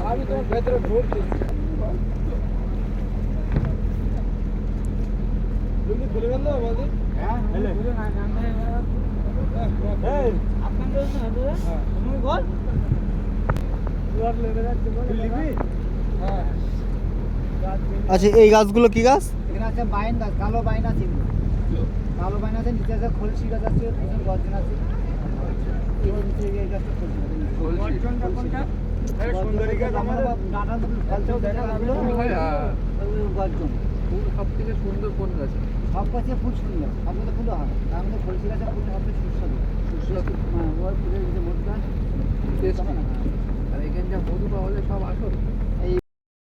আমি তোমার ভেতরে ঢুকছি তুমি খুলে গেল আমাদের হ্যাঁ আচ্ছা, এই গাছগুলো কি গাছ? এখানে আছে বাইন গাছ, কালো বাইন আছে, কালো বাইন আছে, নিচে আছে খলসি গাছ আছে, পিছনে গর্জন আছে। এই নিচে এই গাছটা খলসি কোনটা? সুন্দরী গাছ আমাদের ডাটার মতো ফলছেও দেখা লাগলো গর্জন। ফুল সব থেকে সুন্দর কোন গাছ? সব গাছে ফুল সুন্দর, সব গাছে ফুলও হয়, তার মধ্যে খলসি গাছের ফুল সবচেয়ে সুস্বাদু। হ্যাঁ, ওই ফুলের যে মধু গাছ আর এখানে যা মধু পাওয়া যায় সব আসল।